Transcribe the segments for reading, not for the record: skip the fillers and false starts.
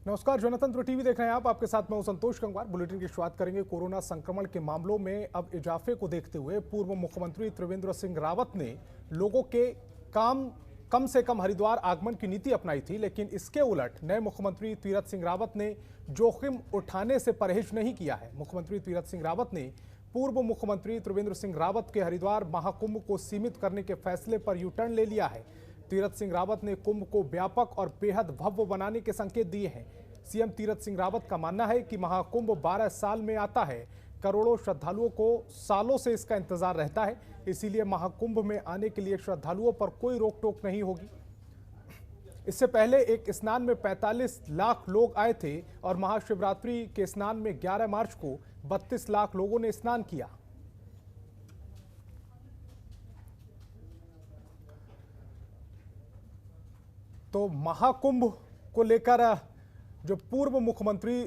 नमस्कार, जनतंत्र टीवी देख रहे हैं आप। आपके साथ मैं हूं संतोष गंगवार। बुलेटिन की शुरुआत करेंगे। कोरोना संक्रमण के मामलों में अब इजाफे को देखते हुए पूर्व मुख्यमंत्री त्रिवेंद्र सिंह रावत ने लोगों के कम से कम हरिद्वार आगमन की नीति अपनाई थी, लेकिन इसके उलट नए मुख्यमंत्री तीरथ सिंह रावत ने जोखिम उठाने से परहेज नहीं किया है। मुख्यमंत्री तीरथ सिंह रावत ने पूर्व मुख्यमंत्री त्रिवेंद्र सिंह रावत के हरिद्वार महाकुंभ को सीमित करने के फैसले पर यू टर्न ले लिया है। तीरथ सिंह रावत ने कुंभ को व्यापक और बेहद भव्य बनाने के संकेत दिए हैं। सीएम तीरथ सिंह रावत का मानना है कि महाकुंभ 12 साल में आता है। करोड़ों श्रद्धालुओं को सालों से इसका इंतजार रहता है, इसीलिए महाकुंभ में आने के लिए श्रद्धालुओं पर कोई रोक टोक नहीं होगी। इससे पहले एक स्नान में 45 लाख लोग आए थे और महाशिवरात्रि के स्नान में 11 मार्च को 32 लाख लोगों ने स्नान किया। तो महाकुंभ को लेकर जो पूर्व मुख्यमंत्री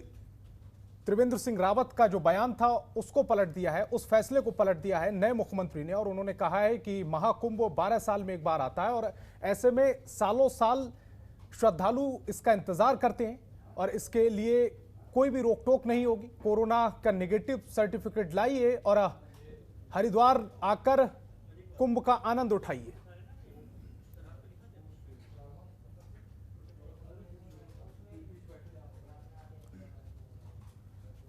त्रिवेंद्र सिंह रावत का जो बयान था उसको पलट दिया है, उस फैसले को पलट दिया है नए मुख्यमंत्री ने। और उन्होंने कहा है कि महाकुंभ 12 साल में एक बार आता है और ऐसे में सालों साल श्रद्धालु इसका इंतजार करते हैं और इसके लिए कोई भी रोक टोक नहीं होगी। कोरोना का नेगेटिव सर्टिफिकेट लाइए और हरिद्वार आकर कुंभ का आनंद उठाइए।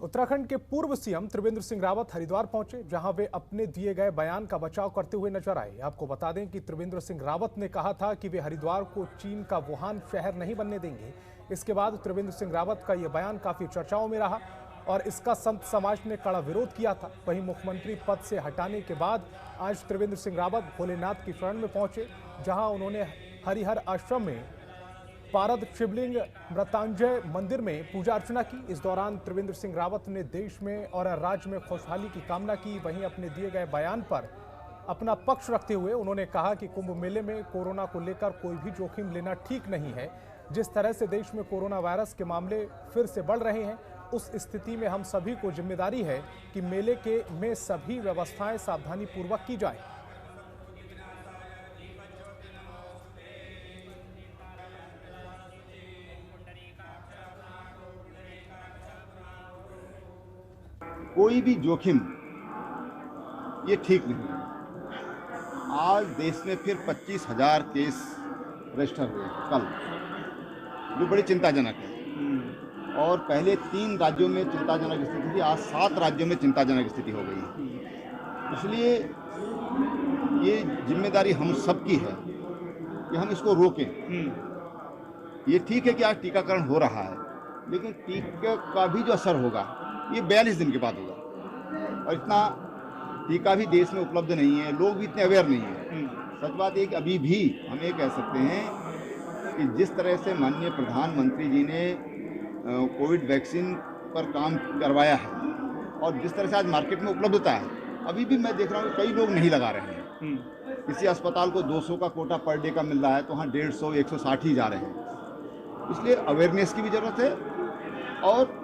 उत्तराखंड के पूर्व सीएम त्रिवेंद्र सिंह रावत हरिद्वार पहुंचे, जहां वे अपने दिए गए बयान का बचाव करते हुए नजर आए। आपको बता दें कि त्रिवेंद्र सिंह रावत ने कहा था कि वे हरिद्वार को चीन का वुहान शहर नहीं बनने देंगे। इसके बाद त्रिवेंद्र सिंह रावत का यह बयान काफी चर्चाओं में रहा और इसका संत समाज ने कड़ा विरोध किया था। वहीं मुख्यमंत्री पद से हटाने के बाद आज त्रिवेंद्र सिंह रावत भोलेनाथ की शरण में पहुंचे, जहां उन्होंने हरिहर आश्रम में पारद शिवलिंग मृतांजय मंदिर में पूजा अर्चना की। इस दौरान त्रिवेंद्र सिंह रावत ने देश में और राज्य में खुशहाली की कामना की। वहीं अपने दिए गए बयान पर अपना पक्ष रखते हुए उन्होंने कहा कि कुंभ मेले में कोरोना को लेकर कोई भी जोखिम लेना ठीक नहीं है। जिस तरह से देश में कोरोना वायरस के मामले फिर से बढ़ रहे हैं, उस स्थिति में हम सभी को जिम्मेदारी है कि मेले में सभी व्यवस्थाएं सावधानी पूर्वक की जाए। कोई भी जोखिम ये ठीक नहीं है। आज देश में फिर 25,000 केस रजिस्टर हुए कल, जो बड़ी चिंताजनक है। और पहले 3 राज्यों में चिंताजनक स्थिति थी, आज 7 राज्यों में चिंताजनक स्थिति हो गई। इसलिए ये जिम्मेदारी हम सबकी है कि हम इसको रोकें। ये ठीक है कि आज टीकाकरण हो रहा है, लेकिन टीके का भी जो असर होगा ये 42 दिन के बाद होगा। और इतना टीका भी देश में उपलब्ध नहीं है, लोग भी इतने अवेयर नहीं है। सच बात है कि अभी भी हम ये कह सकते हैं कि जिस तरह से माननीय प्रधानमंत्री जी ने कोविड वैक्सीन पर काम करवाया है और जिस तरह से आज मार्केट में उपलब्धता है, अभी भी मैं देख रहा हूँ कि कई लोग नहीं लगा रहे हैं। किसी अस्पताल को 200 का कोटा पर डे का मिल रहा है, तो वहाँ 150, 160 ही जा रहे हैं। इसलिए अवेयरनेस की भी ज़रूरत है और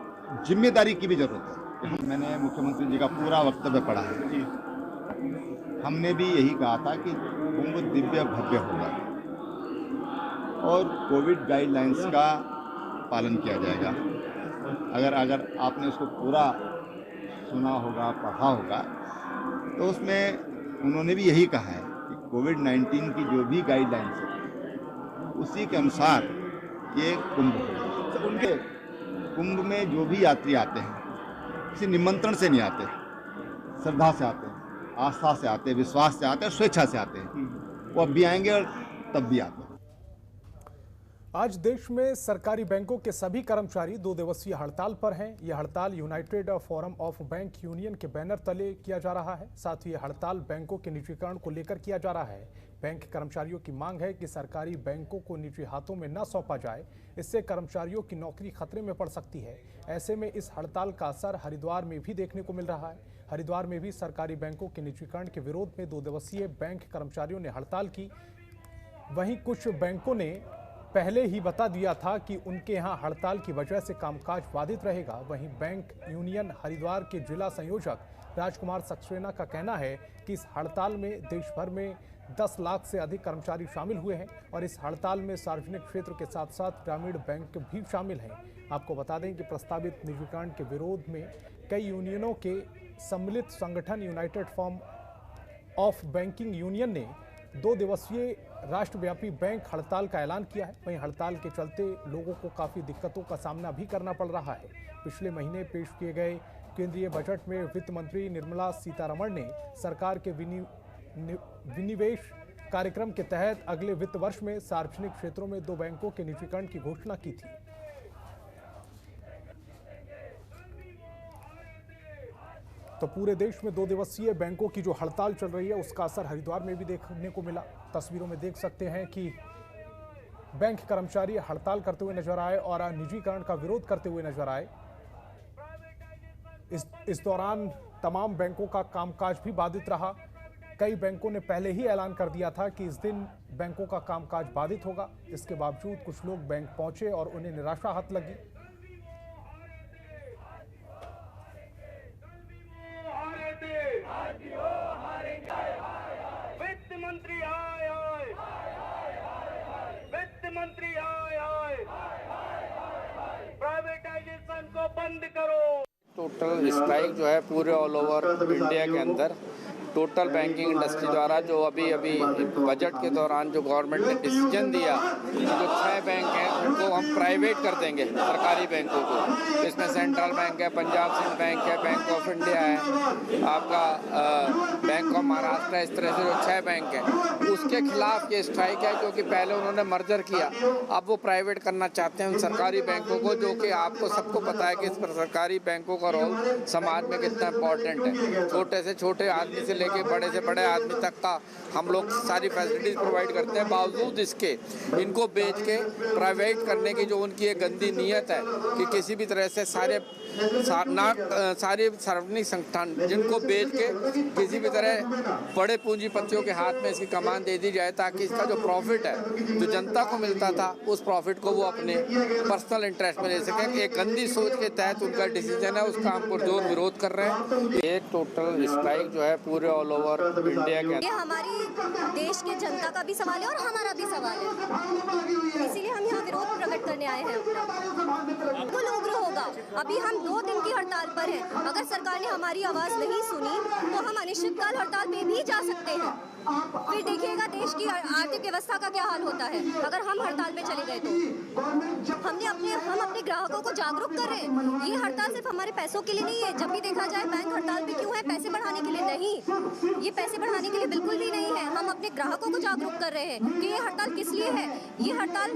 जिम्मेदारी की भी जरूरत है। मैंने मुख्यमंत्री जी का पूरा वक्तव्य पढ़ा है। हमने भी यही कहा था कि कुंभ दिव्य भव्य होगा और कोविड गाइडलाइंस का पालन किया जाएगा। अगर आपने उसको पूरा सुना होगा, पढ़ा होगा, तो उसमें उन्होंने भी यही कहा है कि कोविड-19 की जो भी गाइडलाइंस है उसी के अनुसार ये कुंभ होगा। तो उनके कुंभ में जो भी यात्री आते हैं किसी निमंत्रण से नहीं आते, श्रद्धा से आते हैं, आस्था से आते हैं, विश्वास से आते हैं, स्वेच्छा से आते हैं। वो अब भी आएंगे और तब भी आते हैं। आज देश में सरकारी बैंकों के सभी कर्मचारी 2 दिवसीय हड़ताल पर हैं। यह हड़ताल United forum of bank union के बैनर तले किया जा रहा है। साथ ही यह हड़ताल बैंकों के निजीकरण को लेकर किया जा रहा है। बैंक कर्मचारियों की मांग है कि सरकारी बैंकों को निजी हाथों में न सौंपा जाए, इससे कर्मचारियों की नौकरी खतरे में पड़ सकती है। ऐसे में इस हड़ताल का असर हरिद्वार में भी देखने को मिल रहा है। हरिद्वार में भी सरकारी बैंकों के निजीकरण के विरोध में 2 दिवसीय बैंक कर्मचारियों ने हड़ताल की। वहीं कुछ बैंकों ने पहले ही बता दिया था कि उनके यहां हड़ताल की वजह से कामकाज बाधित रहेगा। वहीं बैंक यूनियन हरिद्वार के जिला संयोजक राजकुमार सक्सेना का कहना है कि इस हड़ताल में देश भर में 10 लाख से अधिक कर्मचारी शामिल हुए हैं और इस हड़ताल में सार्वजनिक क्षेत्र के साथ साथ ग्रामीण बैंक भी शामिल हैं। आपको बता दें कि प्रस्तावित निजीकरण के विरोध में कई यूनियनों के सम्मिलित संगठन United form of banking union ने 2 दिवसीय राष्ट्रव्यापी बैंक हड़ताल का ऐलान किया है। वहीं हड़ताल के चलते लोगों को काफ़ी दिक्कतों का सामना भी करना पड़ रहा है। पिछले महीने पेश किए गए केंद्रीय बजट में वित्त मंत्री निर्मला सीतारमण ने सरकार के विनिवेश कार्यक्रम के तहत अगले वित्त वर्ष में सार्वजनिक क्षेत्रों में 2 बैंकों के निजीकरण की घोषणा की थी। तो पूरे देश में 2 दिवसीय बैंकों की जो हड़ताल चल रही है उसका असर हरिद्वार में भी देखने को मिला। तस्वीरों में देख सकते हैं कि बैंक कर्मचारी हड़ताल करते हुए नजर आए और निजीकरण का विरोध करते हुए नजर आए। इस दौरान तमाम बैंकों का कामकाज भी बाधित रहा। कई बैंकों ने पहले ही ऐलान कर दिया था कि इस दिन बैंकों का कामकाज बाधित होगा। इसके बावजूद कुछ लोग बैंक पहुंचे और उन्हें निराशा हाथ लगी। वित्त मंत्री आए, वित्त मंत्री आए, प्राइवेटाइजेशन को बंद करो। टोटल स्ट्राइक जो है पूरे ऑल ओवर इंडिया के अंदर टोटल बैंकिंग इंडस्ट्री द्वारा जो अभी बजट के दौरान जो गवर्नमेंट ने डिसीजन दिया जो 6 बैंक हैं उनको हम प्राइवेट कर देंगे सरकारी बैंकों को। इसमें सेंट्रल बैंक है, पंजाब सिंध बैंक है, बैंक ऑफ इंडिया है, आपका बैंक ऑफ महाराष्ट्र है। इस तरह से जो 6 बैंक हैं उसके खिलाफ ये स्ट्राइक है क्योंकि पहले उन्होंने मर्जर किया, अब वो प्राइवेट करना चाहते हैं उन सरकारी बैंकों को, जो कि आपको सबको पता है कि इस पर सरकारी बैंकों का रोल समाज में कितना इंपॉर्टेंट है। छोटे से छोटे आदमी से लेके बड़े से बड़े आदमी तक का हम लोग सारी फैसिलिटीज प्रोवाइड करते हैं। बावजूद इसके इनको बेच के प्राइवेट करने की जो उनकी एक गंदी नीयत है कि किसी भी तरह से सारे सार्वजनिक संस्थान जिनको बेच के किसी भी तरह बड़े पूंजीपतियों के हाथ में इसकी कमान दे दी जाए ताकि इसका जो प्रॉफिट है जो जनता को मिलता था उस प्रॉफिट को वो अपने पर्सनल इंटरेस्ट में ले सकें। एक गंदी सोच के तहत उनका डिसीजन है, उसका हम पुरजोर विरोध कर रहे हैं। ये टोटल स्ट्राइक जो है पूरे ऑल ओवर इंडिया के ये हमारी देश के जनता का भी सवाल है और हमारा भी सवाल है, इसीलिए हम यहाँ विरोध प्रकट करने आए हैं। तो लोग होगा, अभी हम 2 दिन की हड़ताल पर हैं। अगर सरकार ने हमारी आवाज़ नहीं सुनी तो हम अनिश्चितकाल हड़ताल पे भी जा सकते हैं। फिर देखिएगा देश की आर्थिक व्यवस्था का क्या हाल होता है अगर हम हड़ताल पे चले गए तो। हम अपने ग्राहकों को जागरूक कर रहे हैं। ये हड़ताल सिर्फ हमारे पैसों के लिए नहीं है। जब भी देखा जाए बैंक हड़ताल पे क्यों है, पैसे बढ़ाने के लिए नहीं, ये पैसे बढ़ाने के लिए बिल्कुल भी नहीं है। हम अपने ग्राहकों को जागरूक कर रहे हैं कि ये हड़ताल किस लिए है। ये हड़ताल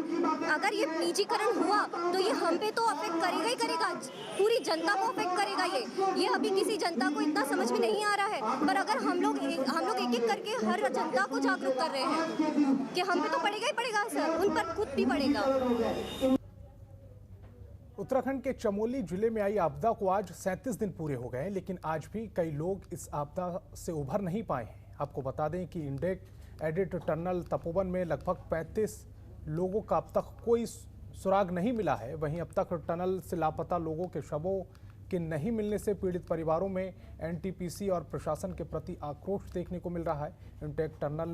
अगर ये निजीकरण हुआ तो ये हम पे तो अफेक्ट करेगा ही करेगा, पूरी जनता को अफेक्ट करेगा। ये अभी किसी जनता को इतना समझ में नहीं आ रहा है, पर अगर हम लोग एक एक करके हर जनता को जागरूक कर रहे हैं कि हम पे तो पड़ेगा ही पड़ेगा सर, उन पर खुद भी पड़ेगा। उत्तराखंड के चमोली जिले में आई आपदा को आज 37 दिन पूरे हो गए, लेकिन आज भी कई लोग इस आपदा से उभर नहीं पाए हैं। आपको बता दें कि इंडेक एडिट टनल तपोवन में लगभग 35 लोगों का अब तक कोई सुराग नहीं मिला है। वहीं अब तक टनल से लापता लोगों के शवों के नहीं मिलने से पीड़ित परिवारों में एनटीपीसी और प्रशासन के प्रति आक्रोश देखने को मिल रहा है। इंटेक टनल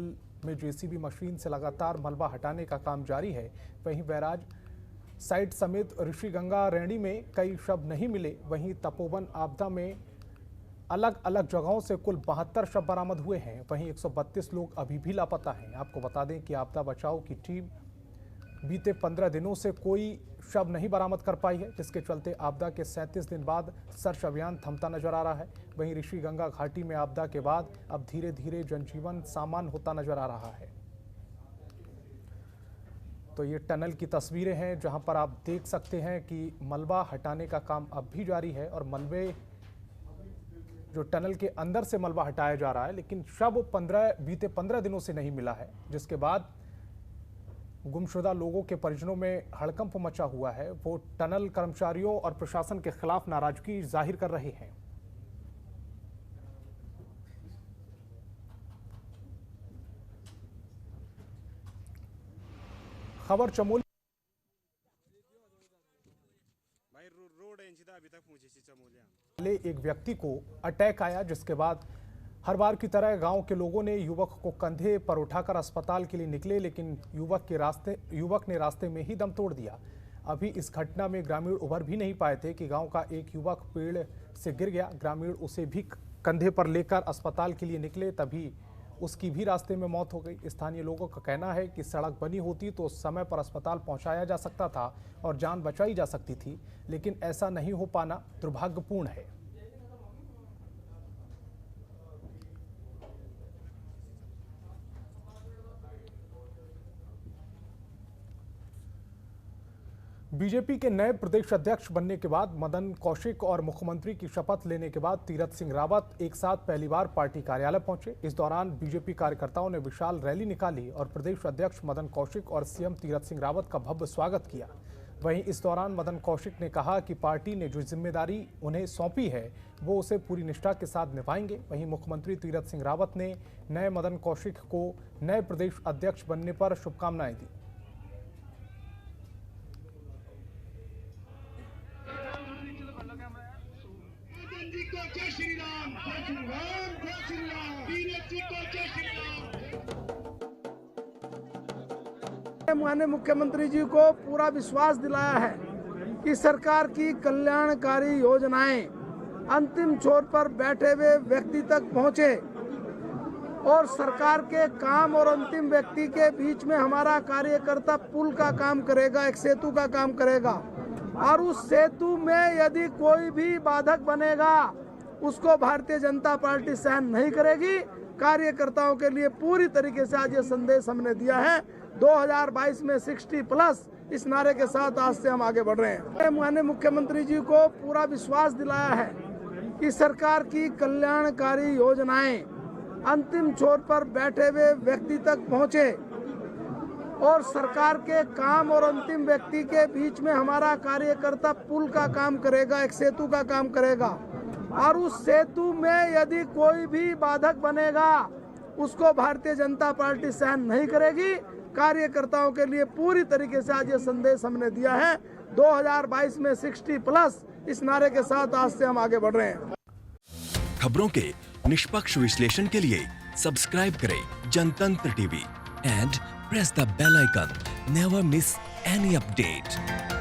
में जेसीबी मशीन से लगातार मलबा हटाने का काम जारी है। वहीं बैराज साइट समेत ऋषिगंगा रैणी में कई शव नहीं मिले। वहीं तपोवन आपदा में अलग अलग जगहों से कुल 72 शव बरामद हुए हैं। वहीं 132 लोग अभी भी लापता हैं। आपको बता दें कि आपदा बचाव की टीम बीते 15 दिनों से कोई शव नहीं बरामद कर पाई है, जिसके चलते आपदा के 37 दिन बाद सर्च अभियान थमता नजर आ रहा है। वहीं ऋषिगंगा घाटी में आपदा के बाद अब धीरे धीरे जनजीवन सामान्य होता नजर आ रहा है। तो ये टनल की तस्वीरें हैं जहां पर आप देख सकते हैं कि मलबा हटाने का काम अब भी जारी है और मलबे जो टनल के अंदर से मलबा हटाया जा रहा है, लेकिन शव बीते 15 दिनों से नहीं मिला है, जिसके बाद गुमशुदा लोगों के परिजनों में हड़कंप मचा हुआ है। वो टनल कर्मचारियों और प्रशासन के खिलाफ नाराजगी जाहिर कर रहे हैं। खबर चमोली एक व्यक्ति को अटैक आया, जिसके बाद हर बार की तरह गांव के लोगों ने युवक को कंधे पर उठाकर अस्पताल के लिए निकले, लेकिन युवक ने रास्ते में ही दम तोड़ दिया। अभी इस घटना में ग्रामीण उभर भी नहीं पाए थे कि गांव का एक युवक पेड़ से गिर गया। ग्रामीण उसे भी कंधे पर लेकर अस्पताल के लिए निकले, तभी उसकी भी रास्ते में मौत हो गई। स्थानीय लोगों का कहना है कि सड़क बनी होती तो समय पर अस्पताल पहुंचाया जा सकता था और जान बचाई जा सकती थी, लेकिन ऐसा नहीं हो पाना दुर्भाग्यपूर्ण है। बीजेपी के नए प्रदेश अध्यक्ष बनने के बाद मदन कौशिक और मुख्यमंत्री की शपथ लेने के बाद तीरथ सिंह रावत एक साथ पहली बार पार्टी कार्यालय पहुंचे। इस दौरान बीजेपी कार्यकर्ताओं ने विशाल रैली निकाली और प्रदेश अध्यक्ष मदन कौशिक और सीएम तीरथ सिंह रावत का भव्य स्वागत किया। वहीं इस दौरान मदन कौशिक ने कहा कि पार्टी ने जो जिम्मेदारी उन्हें सौंपी है वो उसे पूरी निष्ठा के साथ निभाएंगे। वहीं मुख्यमंत्री तीरथ सिंह रावत ने नए मदन कौशिक को नए प्रदेश अध्यक्ष बनने पर शुभकामनाएं दी। माननीय मुख्यमंत्री जी को पूरा विश्वास दिलाया है कि सरकार की कल्याणकारी योजनाएं अंतिम छोर पर बैठे हुए व्यक्ति तक पहुंचे और सरकार के काम और अंतिम व्यक्ति के बीच में हमारा कार्यकर्ता पुल का काम करेगा, एक सेतु का काम करेगा और उस सेतु में यदि कोई भी बाधक बनेगा उसको भारतीय जनता पार्टी सहन नहीं करेगी। कार्यकर्ताओं के लिए पूरी तरीके से आज ये संदेश हमने दिया है। 2022 में 60+ इस नारे के साथ आज से हम आगे बढ़ रहे हैं। माननीय मुख्यमंत्री जी को पूरा विश्वास दिलाया है कि सरकार की कल्याणकारी योजनाएं अंतिम छोर पर बैठे हुए व्यक्ति तक पहुंचे और सरकार के काम और अंतिम व्यक्ति के बीच में हमारा कार्यकर्ता पुल का काम करेगा, एक सेतु का काम करेगा और उस सेतु में यदि कोई भी बाधक बनेगा उसको भारतीय जनता पार्टी सहन नहीं करेगी। कार्यकर्ताओं के लिए पूरी तरीके से आज ये संदेश हमने दिया है। 2022 में 60+ इस नारे के साथ आज से हम आगे बढ़ रहे हैं। खबरों के निष्पक्ष विश्लेषण के लिए सब्सक्राइब करें Jantantra TV and press the bell icon. Never miss any update.